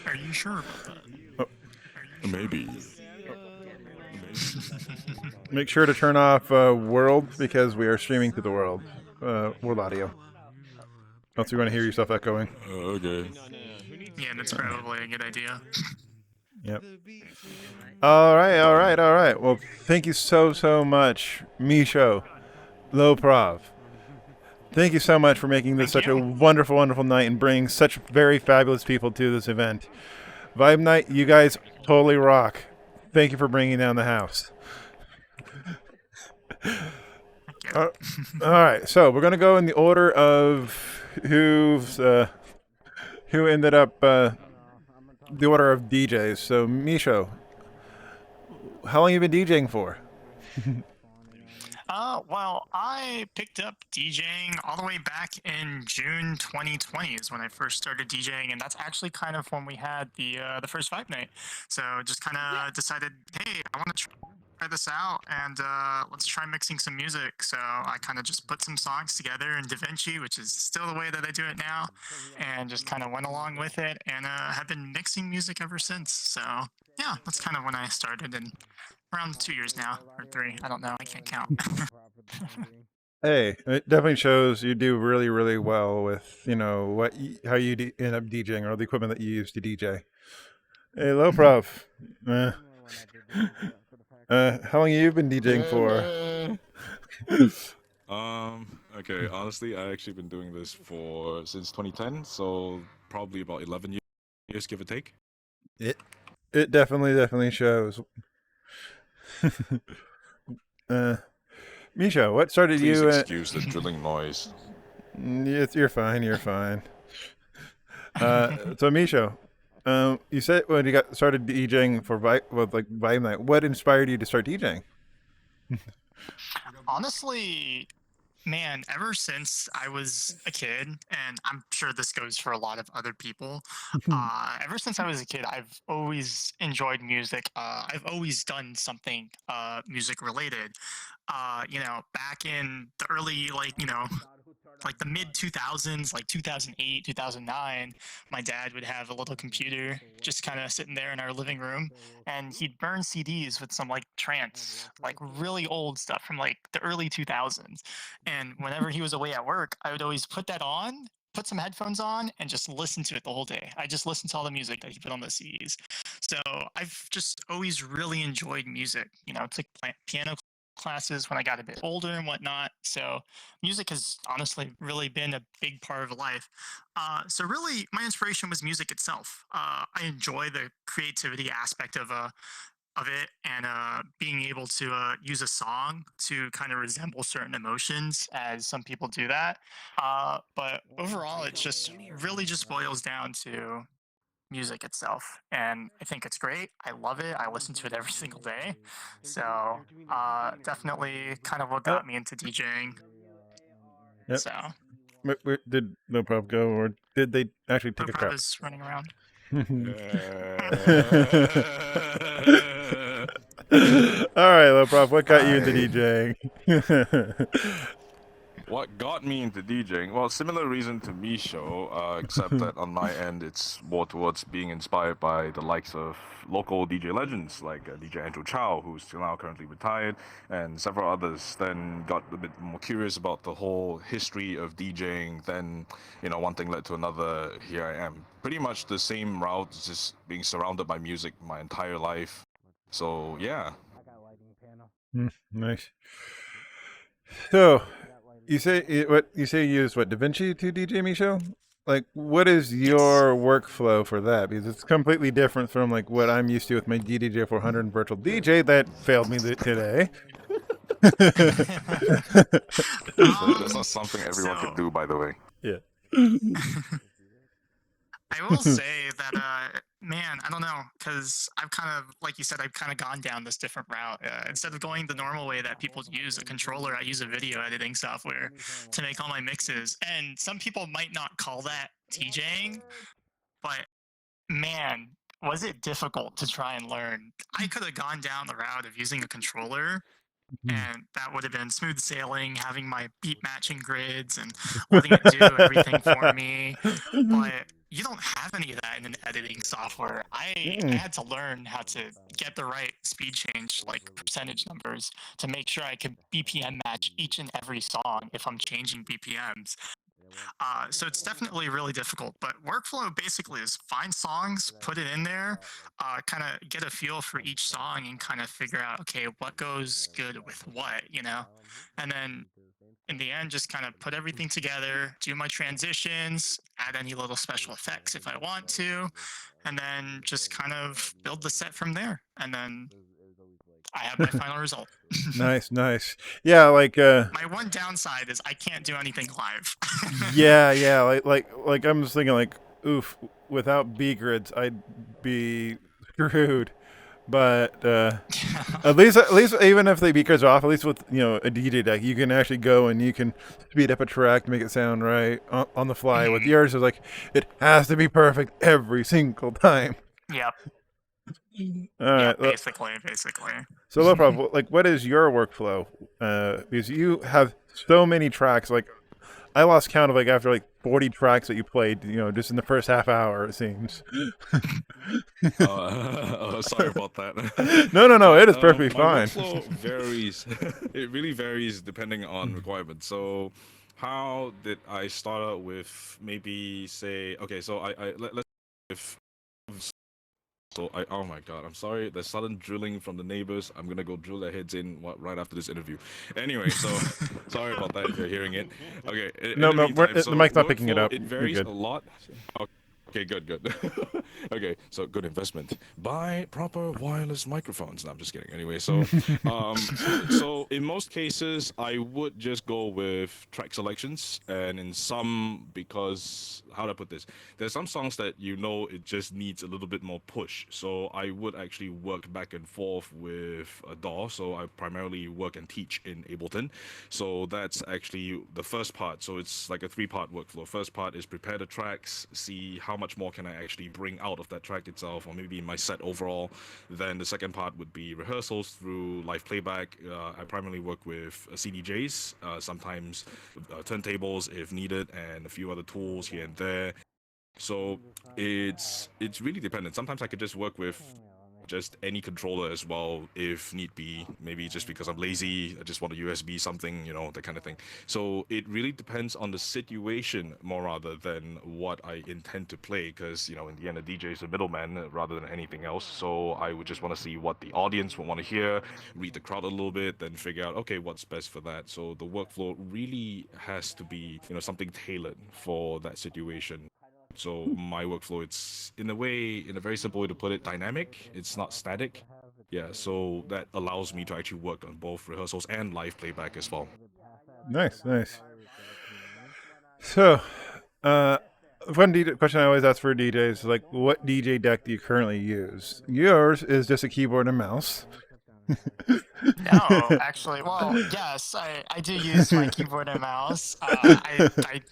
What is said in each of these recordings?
Are you sure about that? Maybe. Make sure to turn off world because we are streaming to the world. World audio. Else you're going to hear yourself echoing. Okay. Yeah, that's probably a good idea. Yep. All right, all right, all right. Well, thank you so much, Misho, LOPROV. Thank you so much for making this Thank such a you. wonderful night and bringing such very fabulous people to this event. Vibe Night, you guys totally rock. Thank you for bringing down the house. Thank you. All right, so we're gonna go in the order of who ended up the order of DJs. So Misho, how long you been DJing for? Well, I picked up DJing all the way back in June 2020 is when I first started DJing, and that's actually kind of when we had the first Vibe Night. So just kind of decided, hey, I want to try this out, and let's try mixing some music. So I kind of just put some songs together in DaVinci, which is still the way that I do it now, and just kind of went along with it, and have been mixing music ever since. So yeah, that's kind of when I started, and around 2 years now, or three. I don't know. I can't count. Hey, it definitely shows you do really well with how you end up DJing or the equipment that you use to DJ. Hey, low prof. Uh, how long have you been DJing for? Okay, honestly, I actually been doing this for since 2010, so probably about 11 years, give or take. It definitely shows. Misha, what started Please you? excuse the drilling noise. You're fine. You're fine. So Misha, you said when you got started DJing for Vibe Night, what inspired you to start DJing? Honestly, man, ever since I was a kid, and I'm sure this goes for a lot of other people, ever since I was a kid, I've always enjoyed music. I've always done something music related. Back in the early, like the mid 2000s, like 2008, 2009, my dad would have a little computer just kind of sitting there in our living room, and he'd burn CDs with some like trance, like really old stuff from like the early 2000s. And whenever he was away at work, I would always put that on, put some headphones on, and just listen to it the whole day. I just listened to all the music that he put on the CDs. So I've just always really enjoyed music. Took piano classes when I got a bit older and whatnot. So music has honestly really been a big part of life. So really, my inspiration was music itself. I enjoy the creativity aspect of it, and being able to use a song to kind of resemble certain emotions, as some people do that. But overall, it just really just boils down to music itself, and I think it's great. I love it. I listen to it every single day. So definitely kind of what Oh, got me into DJing. yep. So Did no prof go, or did they actually take a Oprah crap? is running around. All right, low prof. What got you into I DJing? What got me into DJing? Well, similar reason to Misho, except that on my end, it's more towards being inspired by the likes of local DJ legends like DJ Andrew Chow, who's still now currently retired, and several others. Then got a bit more curious about the whole history of DJing. Then, one thing led to another. Here I am. Pretty much the same route, just being surrounded by music my entire life. So, yeah. Nice. So, you use what DaVinci to DJ Micho? Like, what is Yes. your workflow for that? Because it's completely different from like what I'm used to with my DDJ 400 and virtual DJ that failed me today. That's not something everyone can So do, by the way. Yeah. I will say that, man, I don't know, because I've kind of, like you said, I've kind of gone down this different route. Instead of going the normal way that people use a controller, I use a video editing software to make all my mixes. And some people might not call that DJing, but man, was it difficult to try and learn. I could have gone down the route of using a controller, and that would have been smooth sailing, having my beat matching grids and letting it do everything for me. But you don't have any of that in an editing software. I Mm. had to learn how to get the right speed change, like percentage numbers, to make sure I could BPM match each and every song if I'm changing BPMs. So it's definitely really difficult. But workflow basically is find songs, put it in there, kind of get a feel for each song, and kind of figure out, okay, what goes good with what, and then in the end, just kind of put everything together, do my transitions, add any little special effects if I want to, and then just kind of build the set from there. And then I have my final result. Nice, nice. Yeah, like My one downside is I can't do anything live. yeah, like I'm just thinking like, oof, without B grids, I'd be screwed. But at least even if the B grids are off, at least with a DJ deck, you can actually go and you can speed up a track to make it sound right on the fly. With yours, it's like it has to be perfect every single time. Yep. All right. Basically. So, LOPROV, like, what is your workflow? Because you have so many tracks. Like, I lost count of like after like 40 tracks that you played. Just in the first half hour, it seems. Sorry about that. No. It is perfectly my fine. Workflow varies. It really varies depending on requirements. So, how did I start out with maybe say okay? So let's if so I oh my god, I'm sorry. There's sudden drilling from the neighbors. I'm gonna go drill their heads in right after this interview. Anyway, so sorry about that if you're hearing it. Okay. No, in the meantime, the mic's not picking it workflow, up. It You're varies good. a lot. Okay, good. Okay, so good investment. Buy proper wireless microphones. No, I'm just kidding. Anyway, so in most cases, I would just go with track selections, and in some, because how do I put this? There's some songs that it just needs a little bit more push. So I would actually work back and forth with a DAW. So I primarily work and teach in Ableton. So that's actually the first part. So it's like a 3-part workflow. First part is prepare the tracks, see how much more can I actually bring out of that track itself, or maybe my set overall. Then the second part would be rehearsals through live playback. I primarily work with CDJs, sometimes turntables if needed, and a few other tools here and there. So it's really dependent. Sometimes I could just work with just any controller as well if need be. Maybe just because I'm lazy, I just want a USB something, that kind of thing. So it really depends on the situation more rather than what I intend to play, because in the end, a DJ is a middleman rather than anything else. So I would just want to see what the audience would want to hear, read the crowd a little bit, then figure out okay, what's best for that. So the workflow really has to be something tailored for that situation. So my workflow, it's in a very simple way to put it, dynamic. It's not static. Yeah, so that allows me to actually work on both rehearsals and live playback as well. Nice. So, one question I always ask for DJs is like, what DJ deck do you currently use? Yours is just a keyboard and mouse. No, actually, well, yes, I do use my keyboard and mouse.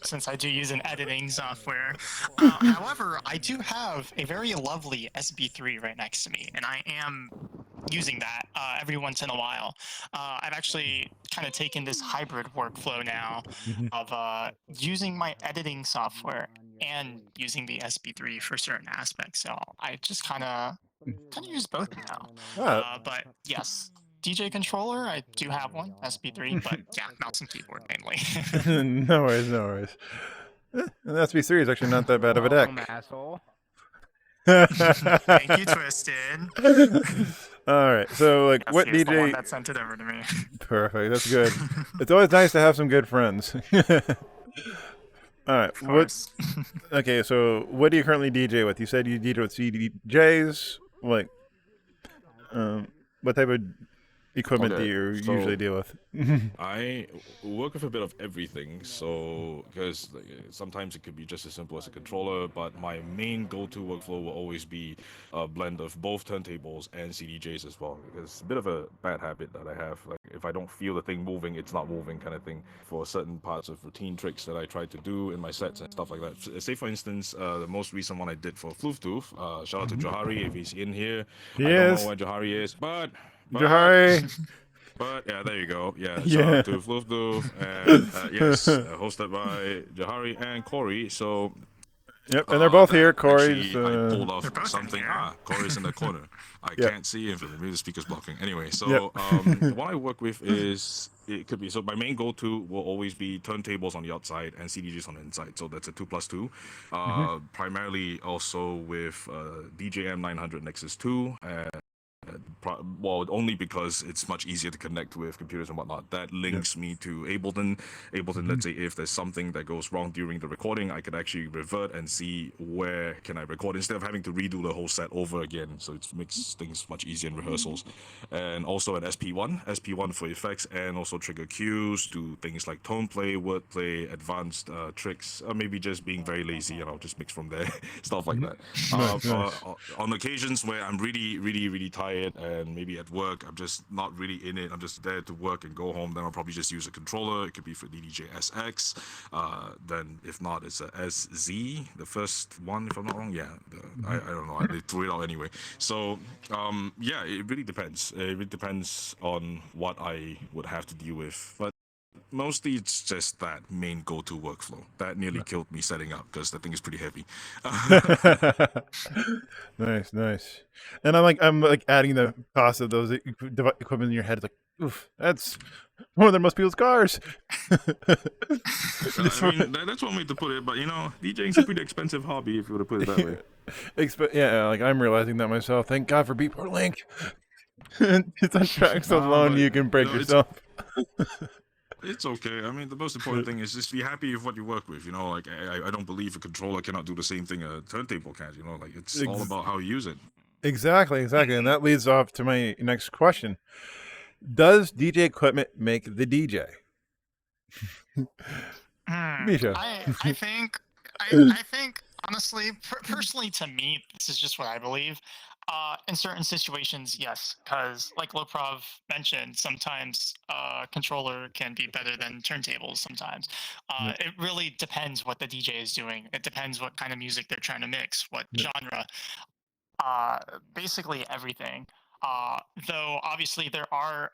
Since I do use an editing software. However, I do have a very lovely SB3 right next to me, and I am using that every once in a while. I've actually kind of taken this hybrid workflow now of using my editing software and using the SB3 for certain aspects. So I just kind of use both now. But yes, DJ controller, I do have one, SB3, but yeah, mouse and keyboard mainly. No worries. And SB3 is actually not that bad of a deck. Asshole. Thank you, Twisted. All right, so like, Yes, what he was the one DJ? that sent it over to me. Perfect. That's good. It's always nice to have some good friends. All right. Of course. Okay, so what do you currently DJ with? You said you DJ with CDJs. Like, what type of equipment do you usually deal with? I work with a bit of everything, so because sometimes it could be just as simple as a controller, but my main go-to workflow will always be a blend of both turntables and CDJs as well, because it's a bit of a bad habit that I have. Like, if I don't feel the thing moving, it's not moving kind of thing for certain parts of routine tricks that I try to do in my sets and stuff like that. Say, for instance, the most recent one I did for Flooftooth, shout out to Johari if he's in here. I don't know where Johari is, but Johari, But yeah, there you go. Yeah, shout Yeah. out to Floof Doof, and yes, hosted by Jahari and Corey. So Yep, and they're both here. that Corey's. actually, I pulled off They're both in something. here. Corey's in the corner. I Yep. can't see him. Maybe the speaker's blocking. Anyway, Yep. so what I work with is it could be so my main go-to will always be turntables on the outside and CDJs on the inside. So that's a 2+2. Primarily also with DJM 900 Nexus 2. Well, only because it's much easier to connect with computers and whatnot. That links me to Ableton. Ableton, let's say if there's something that goes wrong during the recording, I could actually revert and see where can I record instead of having to redo the whole set over again. So it makes things much easier in rehearsals. And also an SP1 for effects, and also trigger cues, do things like tone play, word play, advanced tricks, or maybe just being very lazy and I'll just mix from there, stuff like that. Nice. On occasions where I'm really tired and maybe at work I'm just not really in it, I'm just there to work and go home, then I'll probably just use a controller. It could be for DDJ SX, then if not it's a SZ, the first one if I'm not wrong. I don't know, they threw it out anyway. So yeah, it really depends. It really depends on what I would have to deal with, but mostly it's just that main go-to workflow that nearly killed me setting up because that thing is pretty heavy. Nice. And I'm like adding the cost of those equipment in your head. It's like, oof, that's more than most people's cars. I mean, that's one way to put it, but you know, DJing's a pretty expensive hobby if you were to put it that way. Yeah, like I'm realizing that myself. Thank God for Beatport Link. It's on tracks alone you can break yourself. It's okay. I mean, the most important thing is just be happy with what you work with. You know, like I don't believe a controller cannot do the same thing a turntable can. You know, like it's all about how you use it. Exactly. And that leads off to my next question. Does DJ equipment make the DJ? Misha. I think honestly, personally, to me, this is just what I believe. In certain situations, yes, because like LOPROV mentioned, sometimes controller can be better than turntables. Sometimes it really depends what the DJ is doing. It depends what kind of music they're trying to mix, what genre. Basically everything. Though obviously there are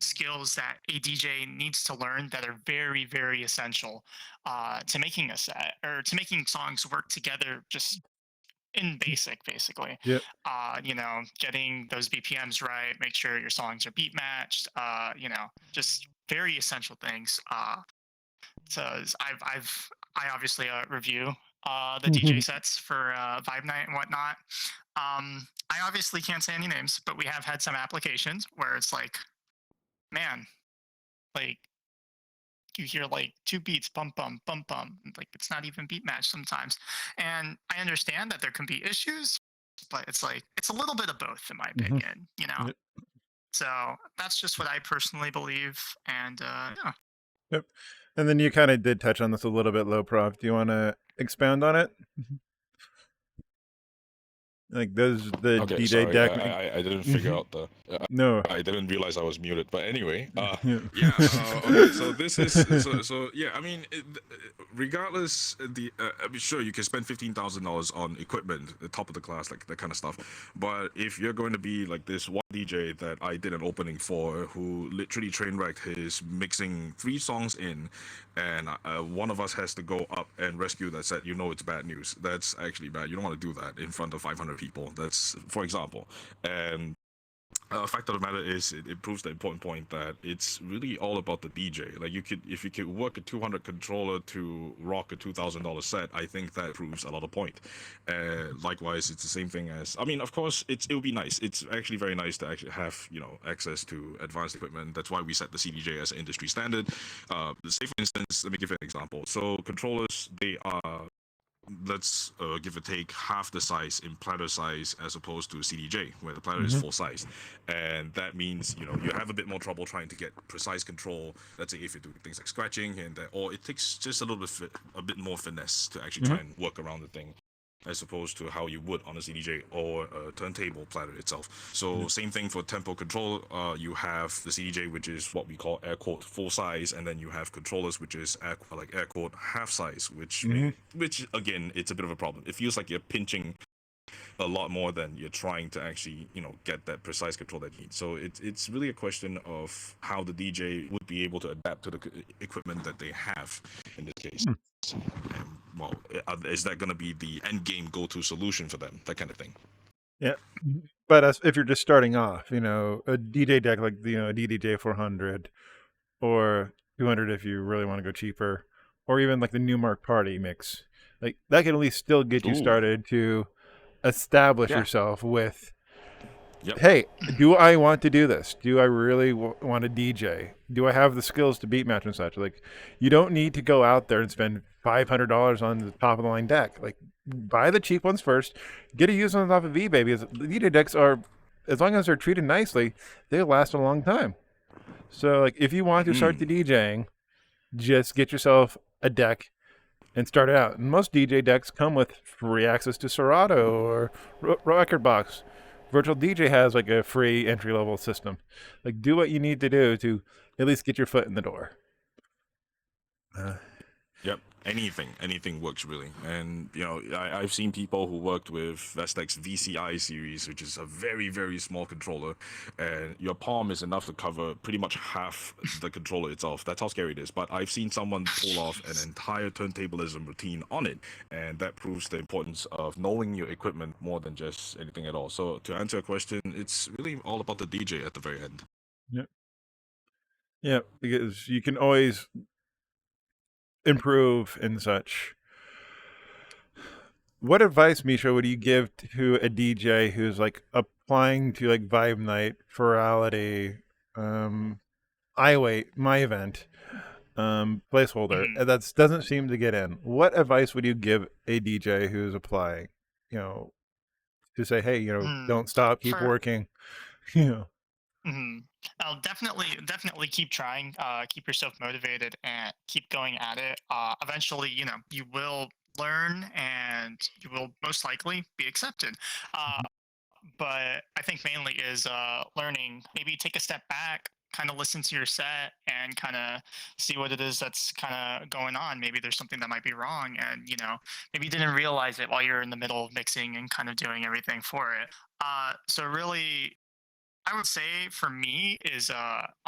skills that a DJ needs to learn that are very, very essential to making a set or to making songs work together just in basic, basically. Yep. You know, getting those BPMs right, make sure your songs are beat matched, you know, just very essential things. So I obviously review the DJ sets for Vibe Night and whatnot. I obviously can't say any names, but we have had some applications where it's like, man, like you hear like two beats, bum bum bum bum, like it's not even beat match sometimes. And I understand that there can be issues, but it's like it's a little bit of both, in my opinion. You know. Yep. So that's just what I personally believe, and yeah. Yep. And then you kind of did touch on this a little bit, LOPROV. Do you want to expound on it? Like, does the Okay, DJ sorry, deck? I didn't figure out the. No. I didn't realize I was muted. But anyway, Yeah. okay. So this is so yeah. I mean, regardless, I mean, sure you can spend $15,000 on equipment, the top of the class, like that kind of stuff. But if you're going to be like this one DJ that I did an opening for, who literally train wrecked his mixing 3 songs in, and one of us has to go up and rescue that set, you know it's bad news. That's actually bad. You don't want to do that in front of 500 people. That's for example. And fact of the matter is, it proves the important point that it's really all about the DJ. Like if you could work a 200 controller to rock a $2,000 set, I think that proves a lot of point. Likewise, it's the same thing as, I mean, of course, it would be nice. It's actually very nice to actually have, you know, access to advanced equipment. That's why we set the CDJ as an industry standard. Say for instance, let me give an example. So controllers, they are, let's give or take half the size in platter size as opposed to CDJ, where the platter is full size, and that means, you know, you have a bit more trouble trying to get precise control. Let's say if you're doing things like scratching and that, or it takes just a bit more finesse to actually try and work around the thing, as opposed to how you would on a CDJ or a turntable platter itself. So same thing for tempo control. You have the CDJ, which is what we call air quote full size, and then you have controllers, which is air quote half size, which again, it's a bit of a problem. It feels like you're pinching a lot more than you're trying to actually, get that precise control that you need. So it's really a question of how the DJ would be able to adapt to the equipment that they have in this case. Hmm. And, well, is that going to be the end game go-to solution for them? That kind of thing. Yeah. But if you're just starting off, a DJ deck like a DDJ 400 or 200 if you really want to go cheaper, or even like the Newmark Party mix, like that can at least still get you Ooh. started to establish Yeah. yourself with, Yep. hey, do I want to do this? Do I really want to DJ? Do I have the skills to beat match and such? Like, you don't need to go out there and spend $500 on the top of the line deck. Like, buy the cheap ones first. Get a used one off of eBay, because the DJ decks are, as long as they're treated nicely, they last a long time. So, like, if you want to start the DJing, just get yourself a deck and start it out. And most DJ decks come with free access to Serato or Record Box. Virtual DJ has like a free entry level system. Like, do what you need to do to at least get your foot in the door. Yep. Anything works really. And I've seen people who worked with Vestec's VCI series, which is a very, very small controller, and your palm is enough to cover pretty much half the controller itself. That's how scary it is. But I've seen someone pull off an entire turntablism routine on it, and that proves the importance of knowing your equipment more than just anything at all. So to answer your question, it's really all about the DJ at the very end. Yep. Yeah, because you can always improve and such. What advice, Misho, would you give to a DJ who's like applying to like Vibe Night, Virality, iWAIT, my event, placeholder that doesn't seem to get in? What advice would you give a DJ who's applying? To say, hey, don't stop, keep working. I'll definitely keep trying, keep yourself motivated, and keep going at it. Eventually, you will learn, and you will most likely be accepted. But I think mainly is learning. Maybe take a step back, kind of listen to your set, and kind of see what it is that's kind of going on. Maybe there's something that might be wrong, and maybe you didn't realize it while you're in the middle of mixing and kind of doing everything for it. So really, I would say for me is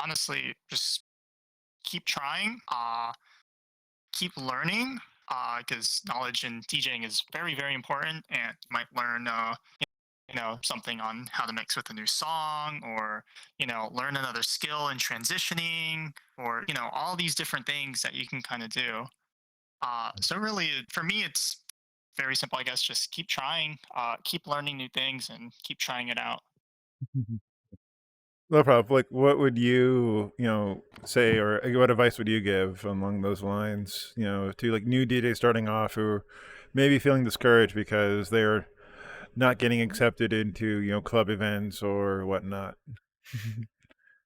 honestly just keep trying, keep learning, because knowledge in DJing is very, very important, and you might learn something on how to mix with a new song, or learn another skill in transitioning, or all these different things that you can kind of do. So really, for me, it's very simple, I guess. Just keep trying, keep learning new things, and keep trying it out. No problem. Like, what would you, say, or what advice would you give along those lines, to like new DJs starting off who maybe feeling discouraged because they're not getting accepted into, club events or whatnot?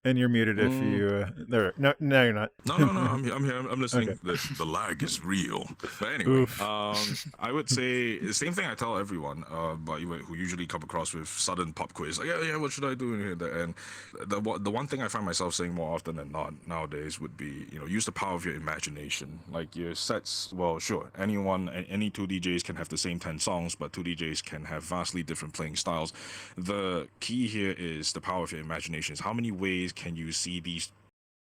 And you're muted if you, there. No, you're not. No, I'm here. I'm listening. Okay. The lag is real. But anyway, I would say the same thing I tell everyone, but who usually come across with sudden pop quiz. Like, yeah, what should I do in here? And the one thing I find myself saying more often than not nowadays would be, use the power of your imagination. Like your sets, well, sure, any two DJs can have the same 10 songs, but two DJs can have vastly different playing styles. The key here is the power of your imagination. Is how many ways can you see these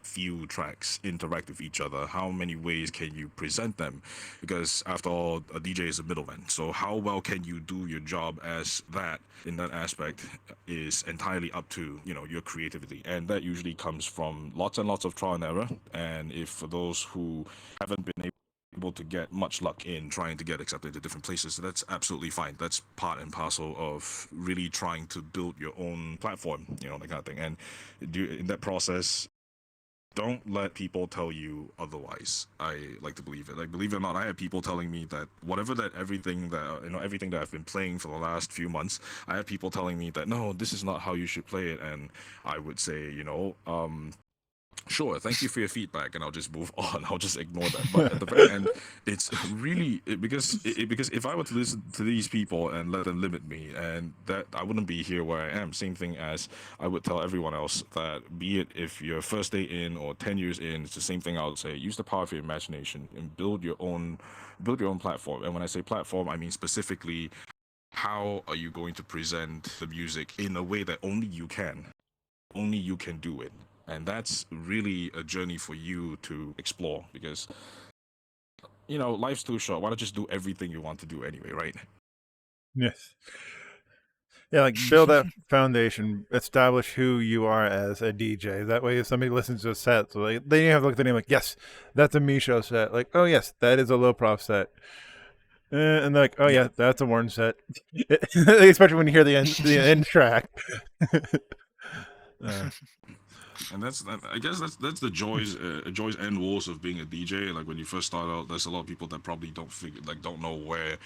few tracks interact with each other? How many ways can you present them? Because after all, a DJ is a middleman. So how well can you do your job as that in that aspect is entirely up to your creativity, and that usually comes from lots and lots of trial and error. And if for those who haven't been able to get much luck in trying to get accepted to different places, that's absolutely fine. That's part and parcel of really trying to build your own platform, that kind of thing. And in that process, don't let people tell you otherwise. I like to believe it. Like, believe it or not, I have people telling me that everything that I've been playing for the last few months, I have people telling me that, no, this is not how you should play it. And I would say, sure, thank you for your feedback, and I'll just move on. I'll just ignore that. But at the very end, it's really because if I were to listen to these people and let them limit me, and that I wouldn't be here where I am. Same thing as I would tell everyone else that, be it if you're first day in or 10 years in, it's the same thing I would say. Use the power of your imagination and build your own platform. And when I say platform, I mean specifically how are you going to present the music in a way that only you can do it? And that's really a journey for you to explore, because life's too short. Why not just do everything you want to do anyway, right? Yes. Yeah, like build that foundation, establish who you are as a DJ. That way, if somebody listens to a set, so they didn't have to look at the name like, yes, that's a Misho set. Like, oh yes, that is a LOPROV set. And they're like, oh yeah, that's a Warren set. Especially when you hear the end track. And I guess that's the joys and woes of being a DJ. Like when you first start out, there's a lot of people that probably don't know where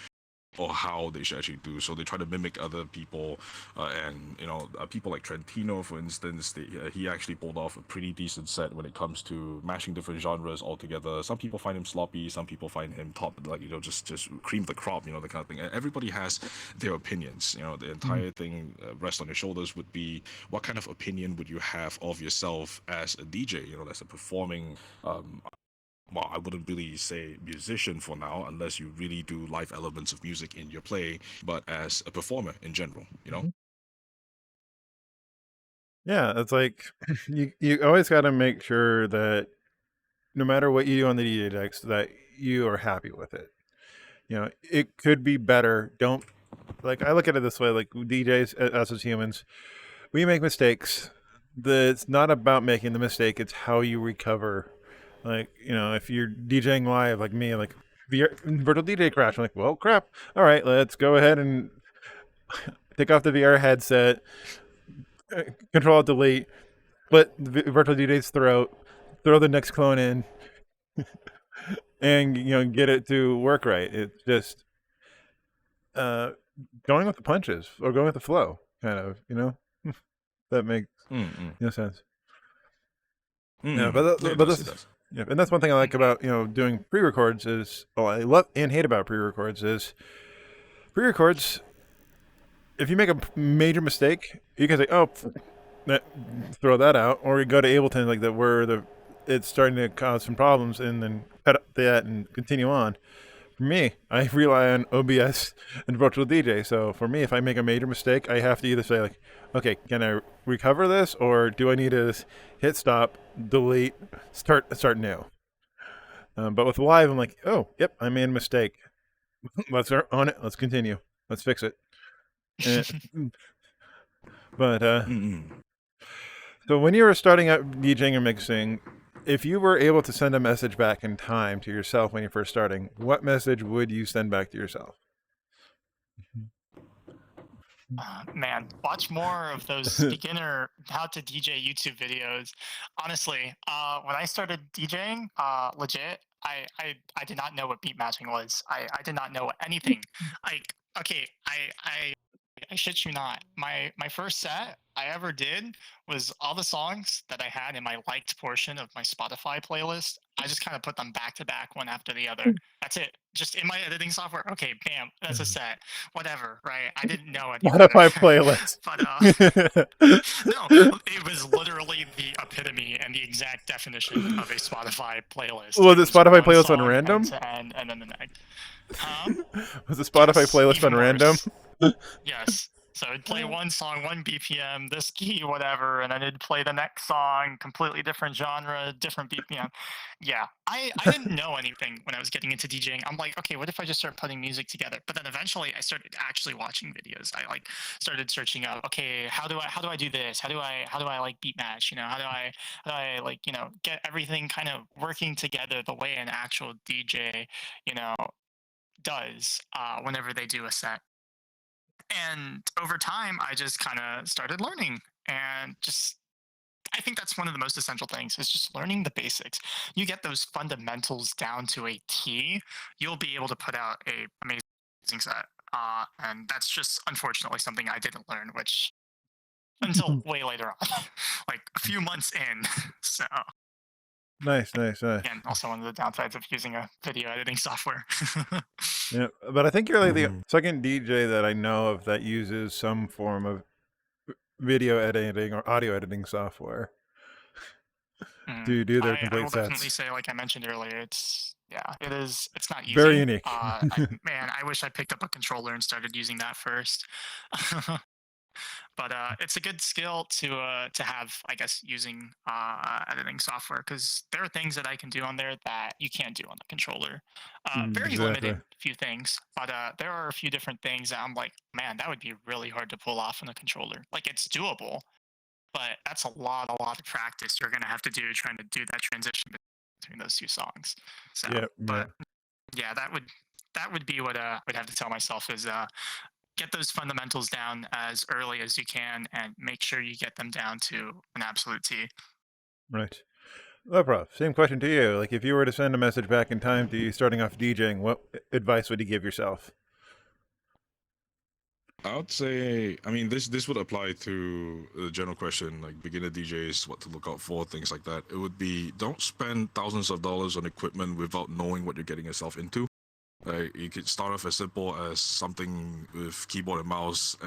or how they should actually do. So they try to mimic other people, and people like Trentino, for instance, he actually pulled off a pretty decent set when it comes to mashing different genres all together. Some people find him sloppy, some people find him top, like just cream the crop, the kind of thing. And everybody has their opinions. The entire thing rests on your shoulders would be, what kind of opinion would you have of yourself as a DJ? That's a performing. Well, I wouldn't really say musician for now, unless you really do live elements of music in your play, but as a performer in general. Yeah, it's like you always got to make sure that no matter what you do on the DJ decks, that you are happy with it. It could be better. Don't, like, I look at it this way, like DJs, us as humans, we make mistakes. It's not about making the mistake, it's how you recover. Like, if you're DJing live like me, like virtual DJ crash, I'm like, well, crap. All right, let's go ahead and take off the VR headset, Control Delete, split the virtual DJ's throat, throw the next clone in, and get it to work right. It's just going with the punches or going with the flow, kind of. That makes sense. Yeah, but It this, does. yeah, and that's one thing I like about doing pre-records is, I love and hate about pre-records is pre-records. If you make a major mistake, you can say, "Oh, throw that out," or you go to Ableton, like that, where it's starting to cause some problems, and then cut that and continue on. For me, I rely on OBS and Virtual DJ. So for me, if I make a major mistake, I have to either say like, okay, can I recover this, or do I need to hit stop, delete, start new? But with live, I'm like, oh, yep, I made a mistake. Let's on it. Let's continue. Let's fix it. But so when you were starting out DJing or mixing, if you were able to send a message back in time to yourself when you're first starting, what message would you send back to yourself? Man, watch more of those beginner how to DJ YouTube videos. Honestly, when I started DJing, legit, I did not know what beat matching was. I did not know anything. Like, okay, I shit you not. My first set I ever did was all the songs that I had in my liked portion of my Spotify playlist. I just kind of put them back to back, one after the other. That's it. Just in my editing software. Okay, bam, that's a set. Whatever, right? I didn't know any better. Spotify playlist. But no, it was literally the epitome and the exact definition of a Spotify playlist. Was it Spotify one playlist on song random? end to end, and then the next. Was the Spotify Yes, playlist on even random? worse. Yes. So it'd play one song, one BPM, this key, whatever, and then it'd play the next song, completely different genre, different BPM. Yeah, I didn't know anything when I was getting into DJing. I'm like, okay, what if I just start putting music together? But then eventually I started actually watching videos. I like started searching up, okay, how do I do this? How do I like beat match? How do I like, get everything kind of working together the way an actual DJ, you know, does whenever they do a set. And over time, I just kind of started learning, and just I think that's one of the most essential things is just learning the basics. You get those fundamentals down to a T, you'll be able to put out a amazing set. And that's just unfortunately something I didn't learn, which until way later on, like a few months in. So Nice. again, also one of the downsides of using a video editing software. Yeah, but I think you're like the second DJ that I know of that uses some form of video editing or audio editing software to do their I complete will definitely sets. say, like I mentioned earlier, it's Yeah, it is. It's not Very easy. unique. Man, I wish I picked up a controller and started using that first. But it's a good skill to have, I guess, using editing software because there are things that I can do on there that you can't do on the controller. Very Exactly. limited few things, but there are a few different things that I'm like, man, that would be really hard to pull off on a controller. Like it's doable, but that's a lot of practice you're gonna have to do trying to do that transition between those two songs. So, Yeah, yeah. but yeah, that would be what I would have to tell myself is get those fundamentals down as early as you can and make sure you get them down to an absolute T. Right. Leprov, same question to you. Like, if you were to send a message back in time to you starting off DJing, what advice would you give yourself? I would say, I mean, this would apply to the general question, like beginner DJs, what to look out for, things like that. It would be, don't spend thousands of dollars on equipment without knowing what you're getting yourself into. You could start off as simple as something with keyboard and mouse,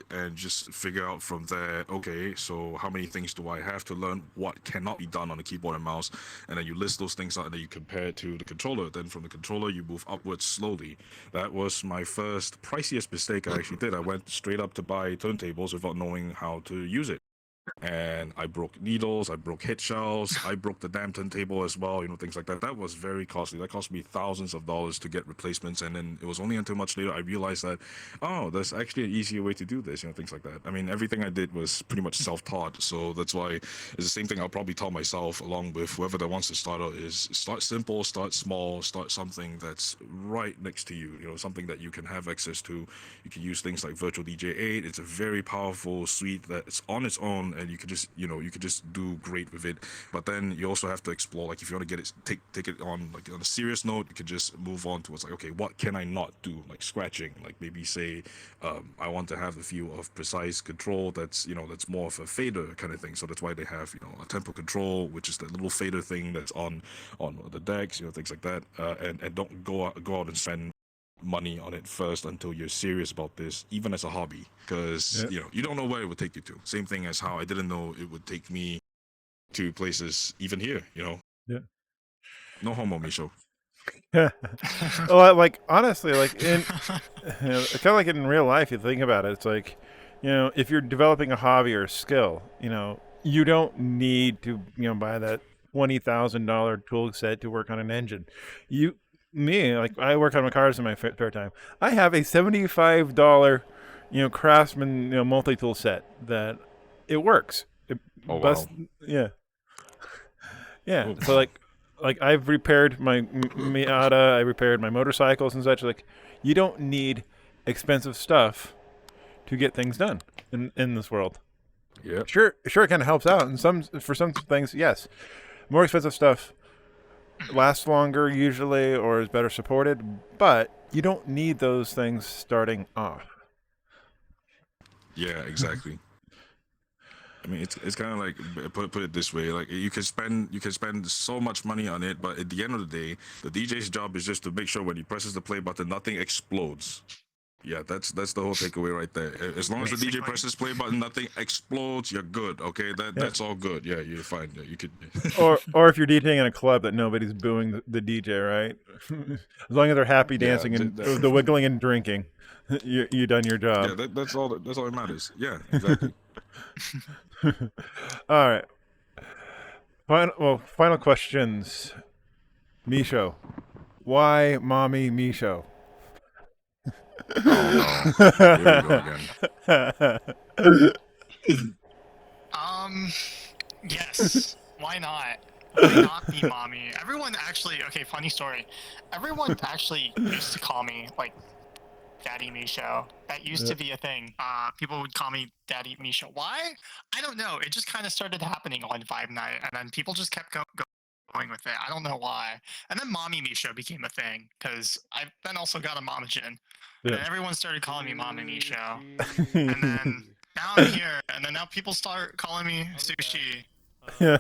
and just figure out from there, okay, so how many things do I have to learn? What cannot be done on a keyboard and mouse? And then you list those things out and then you compare it to the controller. Then from the controller, you move upwards slowly. That was my first priciest mistake I actually did. I went straight up to buy turntables without knowing how to use it. And I broke needles, I broke hit shells, I broke the damn turntable as well, things like that. That was very costly. That cost me thousands of dollars to get replacements, and then it was only until much later I realized that, oh, there's actually an easier way to do this, things like that. I mean, everything I did was pretty much self-taught, so that's why it's the same thing I'll probably tell myself along with whoever that wants to start out is start simple, start small, start something that's right next to you, something that you can have access to. You can use things like Virtual DJ 8. It's a very powerful suite that's on its own, and you could just do great with it. But then you also have to explore, like if you want to get it take it on like on a serious note, you could just move on towards like, okay, what can I not do, like scratching, like maybe say I want to have a few of precise control that's that's more of a fader kind of thing. So that's why they have a tempo control, which is that little fader thing that's on the decks, things like that. And don't go out and spend money on it first until you're serious about this, even as a hobby, because Yeah. you don't know where it would take you to. Same thing as how I didn't know it would take me to places even here. Yeah. No homo, Misho. Well, like honestly, like in kind of like in real life, you think about it. It's like, if you're developing a hobby or a skill, you don't need to, buy that $20,000 tool set to work on an engine. Like I work on my cars in my spare time. I have a $75, Craftsman, multi-tool set that it works. It Oh, busts, wow. yeah, yeah. Oh, So like I've repaired my Miata, I repaired my motorcycles and such. Like, you don't need expensive stuff to get things done in this world. yeah. Sure, it kind of helps out, and for some things, yes, more expensive stuff lasts longer usually, or is better supported. But you don't need those things starting off. Yeah, exactly. I mean, it's kind of like, put it this way, like you can spend so much money on it, but at the end of the day, the DJ's job is just to make sure when he presses the play button, nothing explodes. Yeah, that's the whole takeaway right there. As long as the DJ Basically. presses play button, nothing explodes, you're good. Okay, that's all good. Yeah, you're fine. Yeah, you could. Or if you're DJing in a club that nobody's booing the DJ, right? As long as they're happy dancing and the wiggling and drinking, you done your job. Yeah, that's all that matters. Yeah, exactly. All right. Final questions. Misho, why mommy Misho? Oh no, here we go again. Yes. Why not? Why not be mommy? Everyone actually. Okay, funny story. Everyone actually used to call me like Daddy Misho. That used to be a thing. People would call me Daddy Misho. Why? I don't know. It just kind of started happening on Vibe Night, and then people just kept going with it. I don't know why. And then Mommy Misho became a thing because I've then also got a momogen, and everyone started calling me Mommy Misho. And then now I'm here, and then now people start calling me Sushi. And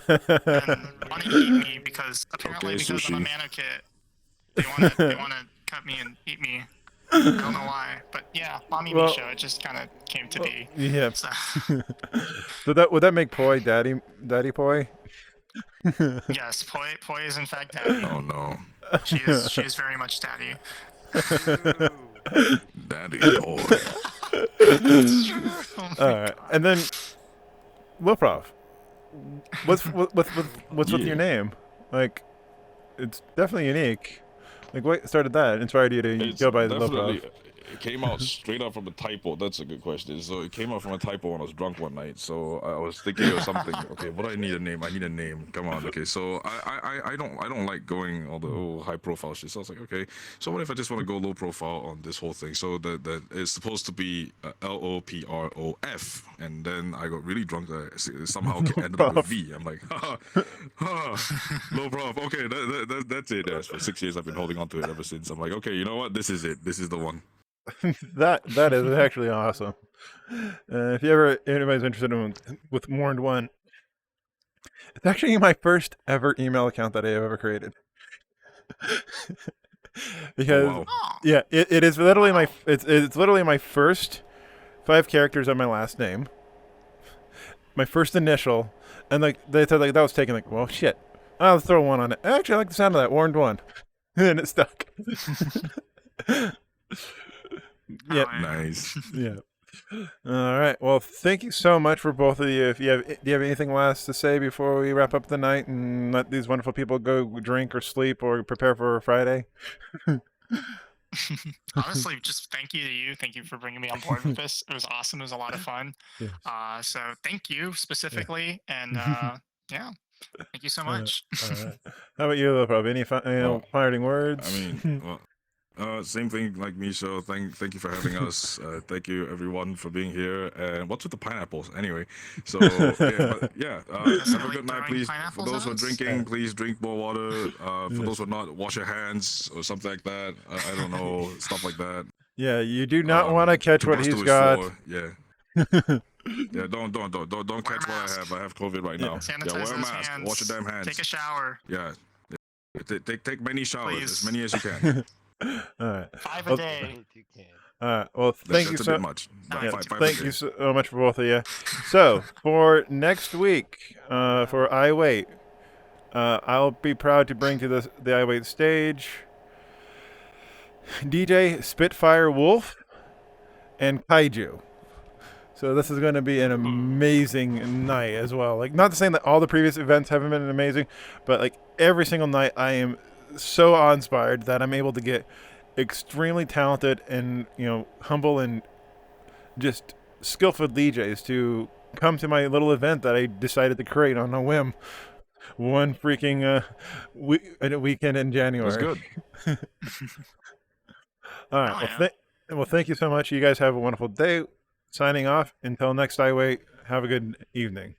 want to eat me because apparently because I'm a manokit, they wanna cut me and eat me. I don't know why, but yeah, Mommy Misho. It just kind of came to be. Yeah. So. So would that make Poi Daddy Poi? Yes, Poi is in fact daddy. Oh no, She is very much daddy. Daddy boy. It's true. Oh All my right, god. and then LOPROV, what's with your Yeah. name? Like, it's definitely unique. Like, what started that? Inspired you to It's go by the definitely LOPROV? it came out straight out from a typo. That's a good question. So it came out from a typo when I was drunk one night. So I was thinking of something. Okay, what do I need a name? I need a name. Come on. Okay, so I don't like going all the high profile shit. So I was like, okay, so what if I just want to go low profile on this whole thing? So that it's supposed to be LOPROF, and then I got really drunk. That it somehow ended up with V. I'm like, low prof. Okay, that's it. Yes, for 6 years I've been holding on to it ever since. I'm like, okay, you know what? This is it. This is the one. That is actually awesome. If anybody's interested in with more than one, it's actually my first ever email account that I have ever created. Because wow. Oh, yeah, it is literally Wow. it's literally my first 5 characters of my last name, my first initial, and like they said like that was taken like, well shit, I'll throw one on it. Actually, I like the sound of that warned one, and it stuck. Yeah, Oh, Nice. yeah. All right. Well, thank you so much for both of you. If you have, do you have anything last to say before we wrap up the night and let these wonderful people go drink or sleep or prepare for Friday? Honestly, just thank you to you. Thank you for bringing me on board with this. It was awesome. It was a lot of fun. Yes. So thank you specifically, and yeah, thank you so All much. right. How about you, Lopro? Any Well, parting words? I mean, same thing like Misho. Thank you for having us. Thank you everyone for being here. And what's with the pineapples anyway? So yeah, Doesn't have a like good night, throwing please. For pineapples those at who are us? drinking, please drink more water. For Yes. those who are not, wash your hands or something like that. I don't know, stuff like that. Yeah, you do not want to catch what he's Tabasco is got. for, yeah. Yeah, don't Wear catch a what I mask. have. I have COVID right Yeah. now. Yeah, Sanitize wear a those mask. hands. Wash your damn hands. Take a shower. Yeah. Take many showers, as Please. many as you can. All right. 5 a Well, day. If you can. all right. Well, thank you That's a so bit much. Yeah, yeah, Five a thank day. you so much for both of you. So for next week, for iWAIT, I'll be proud to bring to the iWAIT stage DJ Spitfire Wolf and Kaiju. So this is going to be an amazing night as well. Like, not saying that all the previous events haven't been amazing, but like every single night I am so awe-inspired that I'm able to get extremely talented and, you know, humble and just skillful DJs to come to my little event that I decided to create on a whim one freaking weekend in January. That's good. All right. Oh, Well, thank you so much. You guys have a wonderful day. Signing off. Until next iWAIT. Have a good evening.